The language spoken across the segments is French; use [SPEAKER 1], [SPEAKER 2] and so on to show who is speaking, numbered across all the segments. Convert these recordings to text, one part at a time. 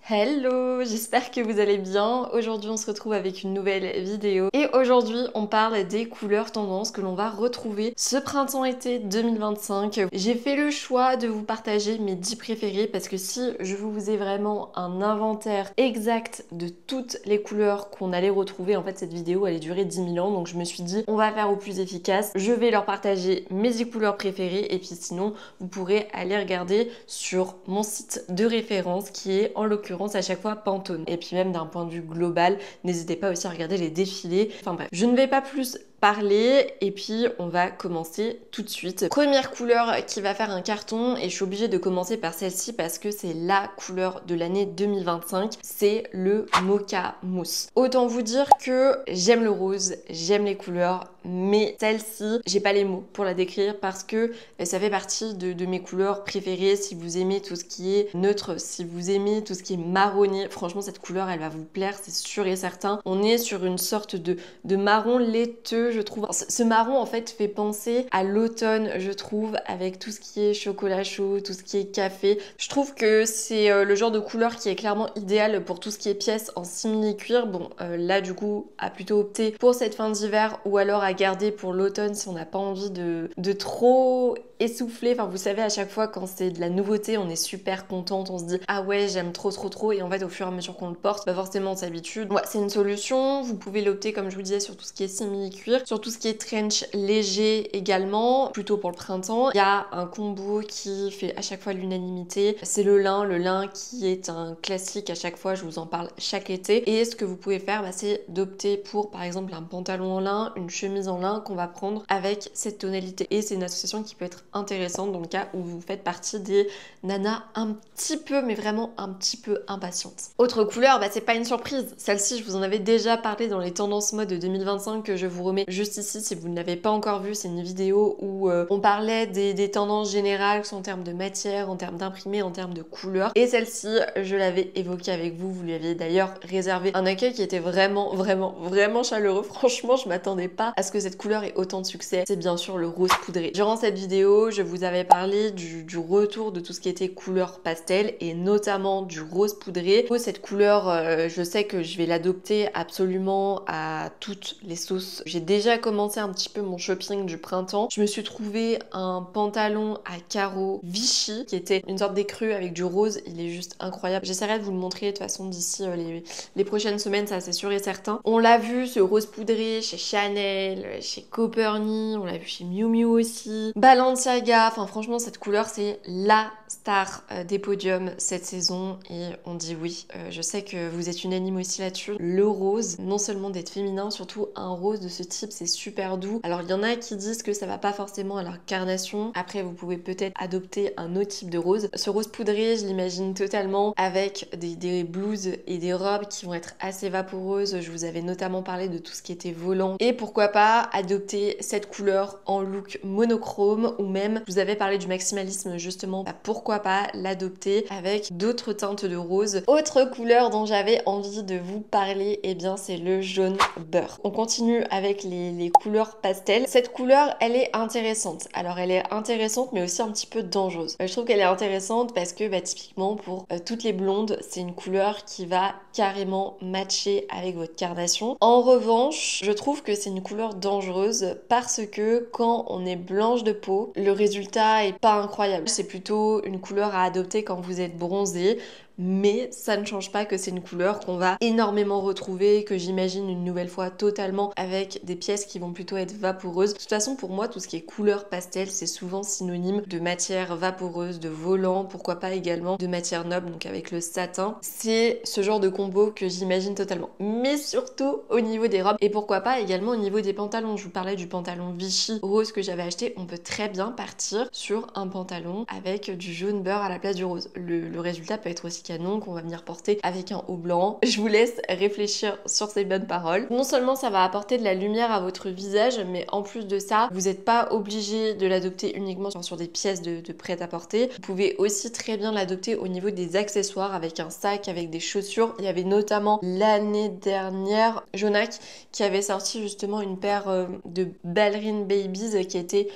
[SPEAKER 1] Hello, j'espère que vous allez bien. Aujourd'hui on se retrouve avec une nouvelle vidéo et aujourd'hui on parle des couleurs tendances que l'on va retrouver ce printemps-été 2025. J'ai fait le choix de vous partager mes 10 préférés parce que si je vous ai vraiment un inventaire exact de toutes les couleurs qu'on allait retrouver, en fait cette vidéo allait durer 10 000 ans, donc je me suis dit on va faire au plus efficace. Je vais leur partager mes 10 couleurs préférées et puis sinon vous pourrez aller regarder sur mon site de référence qui est en l'occurrence à chaque fois Pantone. Et puis même d'un point de vue global, n'hésitez pas aussi à regarder les défilés. Enfin bref, je ne vais pas plus parler et puis on va commencer tout de suite. Première couleur qui va faire un carton et je suis obligée de commencer par celle-ci parce que c'est la couleur de l'année 2025, c'est le Mocha Mousse. Autant vous dire que j'aime le rose, j'aime les couleurs, mais celle-ci, j'ai pas les mots pour la décrire parce que ça fait partie de mes couleurs préférées. Si vous aimez tout ce qui est neutre, si vous aimez tout ce qui est marronnier, franchement cette couleur elle va vous plaire, c'est sûr et certain. On est sur une sorte de marron laiteux, je trouve. Ce marron en fait fait penser à l'automne, je trouve, avec tout ce qui est chocolat chaud, tout ce qui est café. Je trouve que c'est le genre de couleur qui est clairement idéal pour tout ce qui est pièces en simili-cuir. Bon, là du coup, à plutôt opter pour cette fin d'hiver ou alors à garder pour l'automne si on n'a pas envie de trop essouffler. Enfin, vous savez, à chaque fois quand c'est de la nouveauté, on est super contente, on se dit ah ouais, j'aime trop et en fait au fur et à mesure qu'on le porte, bah forcément on s'habitue. Ouais, c'est une solution. Vous pouvez l'opter comme je vous disais sur tout ce qui est simili-cuir, sur tout ce qui est trench léger également, plutôt pour le printemps. Il y a un combo qui fait à chaque fois l'unanimité, c'est le lin qui est un classique à chaque fois, je vous en parle chaque été. Et ce que vous pouvez faire, bah, c'est d'opter pour par exemple un pantalon en lin, une chemise en lin qu'on va prendre avec cette tonalité. Et c'est une association qui peut être intéressante dans le cas où vous faites partie des nanas un petit peu, mais vraiment un petit peu impatiente. Autre couleur, bah c'est pas une surprise. Celle-ci, je vous en avais déjà parlé dans les tendances mode de 2025 que je vous remets juste ici si vous ne l'avez pas encore vu. C'est une vidéo où on parlait des tendances générales en termes de matière, en termes d'imprimé, en termes de couleurs. Et celle-ci, je l'avais évoquée avec vous. Vous lui aviez d'ailleurs réservé un accueil qui était vraiment chaleureux. Franchement, je m'attendais pas à ce que cette couleur ait autant de succès. C'est bien sûr le rose poudré. Durant cette vidéo, je vous avais parlé du retour de tout ce qui était couleur pastel et notamment du rose poudré. Cette couleur, je sais que je vais l'adopter absolument à toutes les sauces. J'ai déjà commencé un petit peu mon shopping du printemps. Je me suis trouvé un pantalon à carreaux Vichy qui était une sorte d'écru avec du rose. Il est juste incroyable. J'essaierai de vous le montrer de toute façon d'ici les prochaines semaines, ça c'est sûr et certain. On l'a vu ce rose poudré chez Chanel, chez Coperni, on l'a vu chez Miu Miu aussi, Balenciaga. Enfin franchement cette couleur c'est la star des podiums cette saison et on dit oui. Je sais que vous êtes unanime aussi là-dessus. Le rose, non seulement d'être féminin, surtout un rose de ce type, c'est super doux. Alors il y en a qui disent que ça va pas forcément à leur carnation. Après vous pouvez peut-être adopter un autre type de rose. Ce rose poudré, je l'imagine totalement avec des blouses et des robes qui vont être assez vaporeuses. Je vous avais notamment parlé de tout ce qui était volant. Et pourquoi pas adopter cette couleur en look monochrome ou même, je vous avais parlé du maximalisme justement, bah, pourquoi pas l'adopter avec d'autres teintes de rose. Autre couleur dont j'avais envie de vous parler, et bien c'est le jaune beurre. On continue avec les couleurs pastel. Cette couleur, elle est intéressante. Alors elle est intéressante mais aussi un petit peu dangereuse. Je trouve qu'elle est intéressante parce que bah, typiquement pour toutes les blondes, c'est une couleur qui va carrément matcher avec votre carnation. En revanche, je trouve que c'est une couleur dangereuse parce que quand on est blanche de peau, le résultat est pas incroyable. C'est plutôt une couleur à adopter quand vous êtes bronzé. Mais ça ne change pas que c'est une couleur qu'on va énormément retrouver, que j'imagine une nouvelle fois totalement avec des pièces qui vont plutôt être vaporeuses. De toute façon, pour moi, tout ce qui est couleur pastel, c'est souvent synonyme de matière vaporeuse, de volant, pourquoi pas également de matière noble, donc avec le satin. C'est ce genre de combo que j'imagine totalement. Mais surtout au niveau des robes et pourquoi pas également au niveau des pantalons. Je vous parlais du pantalon Vichy rose que j'avais acheté. On peut très bien partir sur un pantalon avec du jaune beurre à la place du rose. Le résultat peut être aussi canon qu'on va venir porter avec un haut blanc. Je vous laisse réfléchir sur ces bonnes paroles. Non seulement ça va apporter de la lumière à votre visage, mais en plus de ça, vous n'êtes pas obligé de l'adopter uniquement sur des pièces de prêt-à-porter. Vous pouvez aussi très bien l'adopter au niveau des accessoires avec un sac, avec des chaussures. Il y avait notamment l'année dernière Jonac qui avait sorti justement une paire de ballerines babies qui était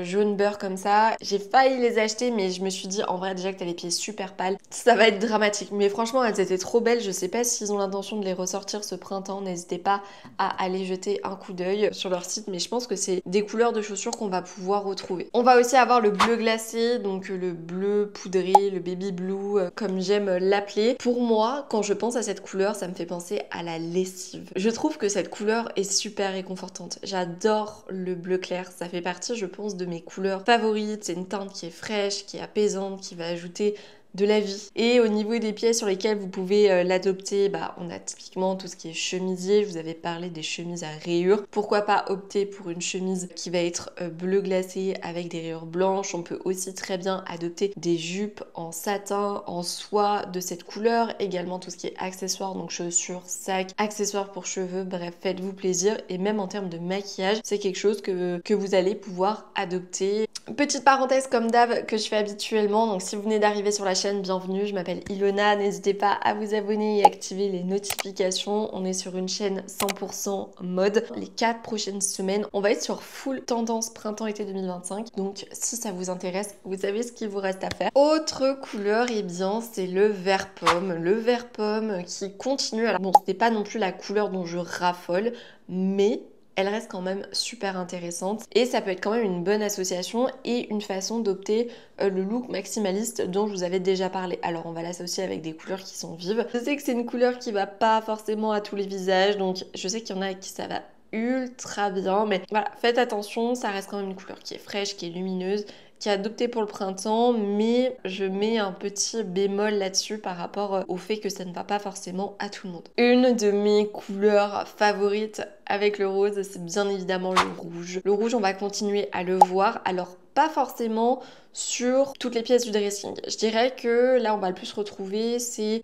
[SPEAKER 1] jaune beurre comme ça. J'ai failli les acheter, mais je me suis dit en vrai déjà que t'as les pieds super pâles, ça va être dramatique. Mais franchement, elles étaient trop belles. Je sais pas s'ils ont l'intention de les ressortir ce printemps. N'hésitez pas à aller jeter un coup d'œil sur leur site, mais je pense que c'est des couleurs de chaussures qu'on va pouvoir retrouver. On va aussi avoir le bleu glacé, donc le bleu poudré, le baby blue, comme j'aime l'appeler. Pour moi, quand je pense à cette couleur, ça me fait penser à la lessive. Je trouve que cette couleur est super réconfortante. J'adore le bleu clair, ça fait partie, je pense, de mes couleurs favorites. C'est une teinte qui est fraîche, qui est apaisante, qui va ajouter de la vie. Et au niveau des pièces sur lesquelles vous pouvez l'adopter, on a typiquement tout ce qui est chemisier. Je vous avais parlé des chemises à rayures. Pourquoi pas opter pour une chemise qui va être bleu glacé avec des rayures blanches. On peut aussi très bien adopter des jupes en satin, en soie de cette couleur. Également tout ce qui est accessoires, donc chaussures, sacs, accessoires pour cheveux, bref, faites-vous plaisir. Et même en termes de maquillage, c'est quelque chose que vous allez pouvoir adopter. Petite parenthèse comme d'hab que je fais habituellement, donc si vous venez d'arriver sur la chaîne, bienvenue, je m'appelle Ilona, n'hésitez pas à vous abonner et activer les notifications. On est sur une chaîne 100% mode. Les 4 prochaines semaines, on va être sur full tendance printemps-été 2025, donc si ça vous intéresse, vous savez ce qu'il vous reste à faire. Autre couleur, eh bien c'est le vert pomme. Le vert pomme qui continue, alors bon, c'était pas non plus la couleur dont je raffole, mais elle reste quand même super intéressante et ça peut être quand même une bonne association et une façon d'opter le look maximaliste dont je vous avais déjà parlé. Alors on va l'associer avec des couleurs qui sont vives. Je sais que c'est une couleur qui va pas forcément à tous les visages, donc je sais qu'il y en a à qui ça va ultra bien, mais voilà, faites attention, ça reste quand même une couleur qui est fraîche, qui est lumineuse, qui est adoptée pour le printemps, mais je mets un petit bémol là-dessus par rapport au fait que ça ne va pas forcément à tout le monde. Une de mes couleurs favorites avec le rose, c'est bien évidemment le rouge. Le rouge, on va continuer à le voir, alors pas forcément sur toutes les pièces du dressing. Je dirais que là on va le plus retrouver, c'est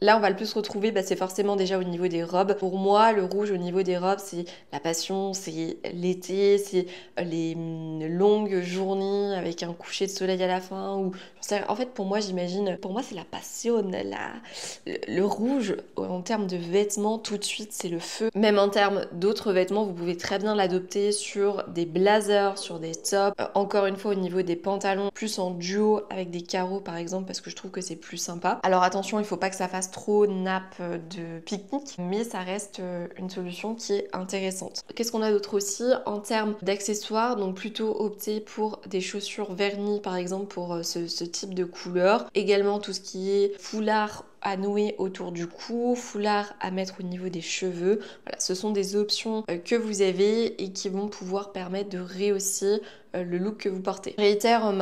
[SPEAKER 1] forcément déjà au niveau des robes. Pour moi, le rouge au niveau des robes, c'est la passion, c'est l'été, c'est les longues journées avec un coucher de soleil à la fin. Ou en fait, pour moi, c'est la passion, le rouge en termes de vêtements, tout de suite, c'est le feu. Même en termes d'autres vêtements, vous pouvez très bien l'adopter sur des blazers, sur des tops. Encore une fois, au niveau des pantalons, plus en duo avec des carreaux par exemple, parce que je trouve que c'est plus sympa. Alors attention, il faut pas que ça fasse trop nappe de pique-nique, mais ça reste une solution qui est intéressante. Qu'est-ce qu'on a d'autre aussi en termes d'accessoires? Donc plutôt opter pour des chaussures vernies par exemple pour ce type de couleur. Également tout ce qui est foulard à nouer autour du cou, foulard à mettre au niveau des cheveux. Voilà, ce sont des options que vous avez et qui vont pouvoir permettre de rehausser le look que vous portez. Je réitère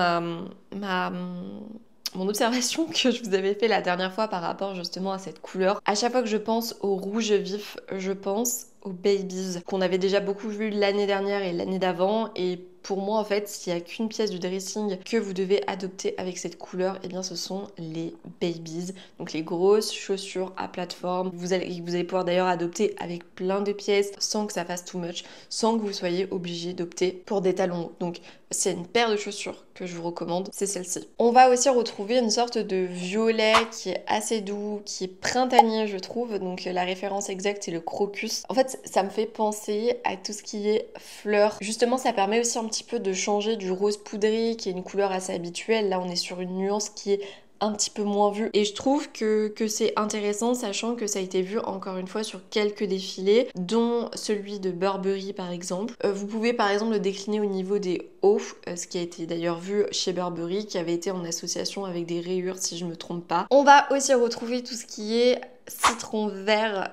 [SPEAKER 1] mon observation que je vous avais fait la dernière fois par rapport justement à cette couleur. À chaque fois que je pense au rouge vif, je pense aux babies qu'on avait déjà beaucoup vu l'année dernière et l'année d'avant, et pour moi en fait s'il n'y a qu'une pièce du dressing que vous devez adopter avec cette couleur, et bien ce sont les babies, donc les grosses chaussures à plateforme. Vous allez pouvoir d'ailleurs adopter avec plein de pièces sans que ça fasse too much, sans que vous soyez obligé d'opter pour des talons hauts. Donc s'il y a une paire de chaussures que je vous recommande, c'est celle-ci. On va aussi retrouver une sorte de violet qui est assez doux, qui est printanier je trouve, donc la référence exacte c'est le crocus. En fait ça me fait penser à tout ce qui est fleurs. Justement ça permet aussi un petit peu de changer du rose poudré qui est une couleur assez habituelle. Là on est sur une nuance qui est un petit peu moins vue et je trouve que c'est intéressant, sachant que ça a été vu encore une fois sur quelques défilés, dont celui de Burberry par exemple. Vous pouvez par exemple le décliner au niveau des hauts, ce qui a été d'ailleurs vu chez Burberry, qui avait été en association avec des rayures si je me trompe pas. On va aussi retrouver tout ce qui est citron vert.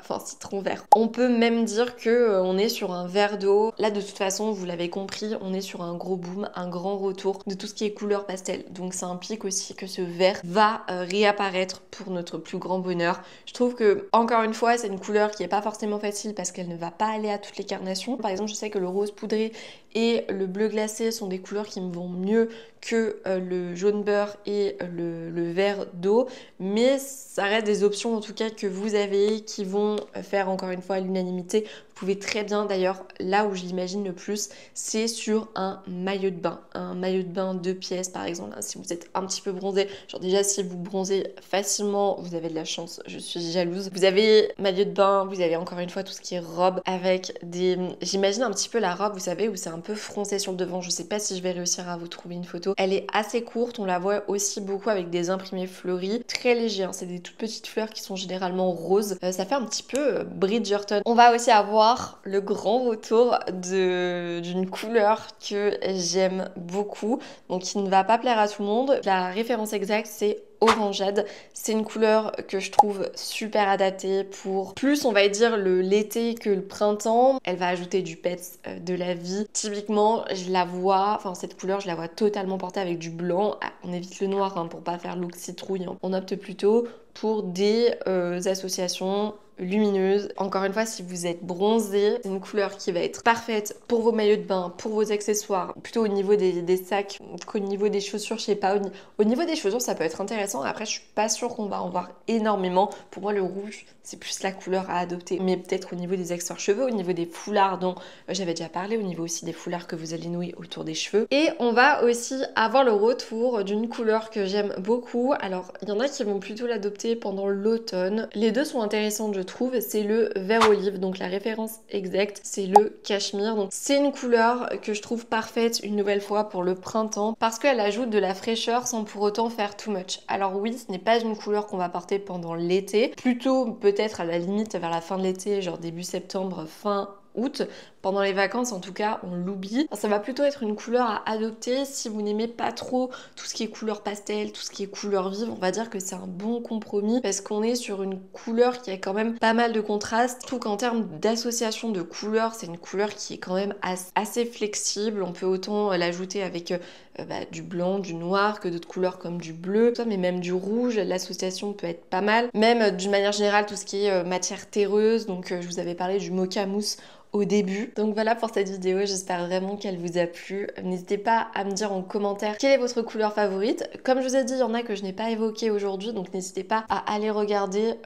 [SPEAKER 1] On peut même dire que on est sur un verre d'eau. Là de toute façon, vous l'avez compris, on est sur un gros boom, un grand retour de tout ce qui est couleur pastel. Donc ça implique aussi que ce vert va réapparaître pour notre plus grand bonheur. Je trouve que, encore une fois, c'est une couleur qui est pas forcément facile parce qu'elle ne va pas aller à toutes les carnations. Par exemple, je sais que le rose poudré et le bleu glacé sont des couleurs qui me vont mieux que le jaune beurre et le vert d'eau, mais ça reste des options en tout cas que vous avez qui vont faire encore une fois l'unanimité. Vous pouvez très bien, d'ailleurs, là où je l'imagine le plus, c'est sur un maillot de bain. Un maillot de bain 2 pièces par exemple, hein, si vous êtes un petit peu bronzé. Genre déjà si vous bronzez facilement, vous avez de la chance, je suis jalouse. Vous avez maillot de bain, vous avez encore une fois tout ce qui est robe avec des... J'imagine un petit peu la robe, vous savez, où c'est un peu froncé sur le devant. Je sais pas si je vais réussir à vous trouver une photo. Elle est assez courte, on la voit aussi beaucoup avec des imprimés fleuris. Très léger, hein, c'est des toutes petites fleurs qui sont généralement roses. Ça fait un petit peu Bridgerton. On va aussi avoir le grand retour d'une couleur que j'aime beaucoup, donc qui ne va pas plaire à tout le monde. La référence exacte c'est orangeade. C'est une couleur que je trouve super adaptée pour plus on va dire l'été que le printemps. Elle va ajouter du peps, de la vie. Typiquement je la vois, enfin cette couleur je la vois totalement portée avec du blanc. Ah, on évite le noir hein, pour pas faire look citrouille, hein. On opte plutôt pour des associations lumineuse. Encore une fois, si vous êtes bronzé, c'est une couleur qui va être parfaite pour vos maillots de bain, pour vos accessoires, plutôt au niveau des sacs qu'au niveau des chaussures, je sais pas. Au niveau des chaussures, ça peut être intéressant. Après, je suis pas sûre qu'on va en voir énormément. Pour moi, le rouge, c'est plus la couleur à adopter. Mais peut-être au niveau des accessoires cheveux, au niveau des foulards dont j'avais déjà parlé, au niveau aussi des foulards que vous allez nouer autour des cheveux. Et on va aussi avoir le retour d'une couleur que j'aime beaucoup. Alors, il y en a qui vont plutôt l'adopter pendant l'automne. Les deux sont intéressantes, je trouve. C'est le vert olive, donc la référence exacte, c'est le cachemire. Donc c'est une couleur que je trouve parfaite une nouvelle fois pour le printemps parce qu'elle ajoute de la fraîcheur sans pour autant faire too much. Alors oui, ce n'est pas une couleur qu'on va porter pendant l'été, plutôt peut-être à la limite vers la fin de l'été, genre début septembre, fin août. Pendant les vacances, en tout cas, on l'oublie. Ça va plutôt être une couleur à adopter si vous n'aimez pas trop tout ce qui est couleur pastel, tout ce qui est couleur vive. On va dire que c'est un bon compromis parce qu'on est sur une couleur qui a quand même pas mal de contraste. Je trouve qu'en termes d'association de couleurs, c'est une couleur qui est quand même assez flexible. On peut autant l'ajouter avec du blanc, du noir, que d'autres couleurs comme du bleu, mais même du rouge. L'association peut être pas mal. Même d'une manière générale, tout ce qui est matière terreuse. Donc je vous avais parlé du mocha mousse au début. Donc voilà pour cette vidéo, j'espère vraiment qu'elle vous a plu. N'hésitez pas à me dire en commentaire quelle est votre couleur favorite. Comme je vous ai dit, il y en a que je n'ai pas évoqué aujourd'hui, donc n'hésitez pas à aller regarder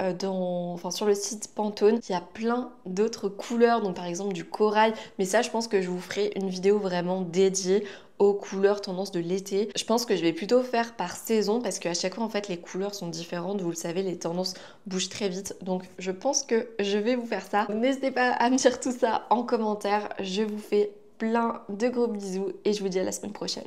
[SPEAKER 1] sur le site Pantone. Il y a plein d'autres couleurs, donc par exemple du corail, mais ça je pense que je vous ferai une vidéo vraiment dédiée aux couleurs tendance de l'été. Je pense que je vais plutôt faire par saison parce qu'à chaque fois en fait les couleurs sont différentes, vous le savez, les tendances bougent très vite, donc je pense que je vais vous faire ça. N'hésitez pas à me dire tout ça en commentaire, je vous fais plein de gros bisous et je vous dis à la semaine prochaine.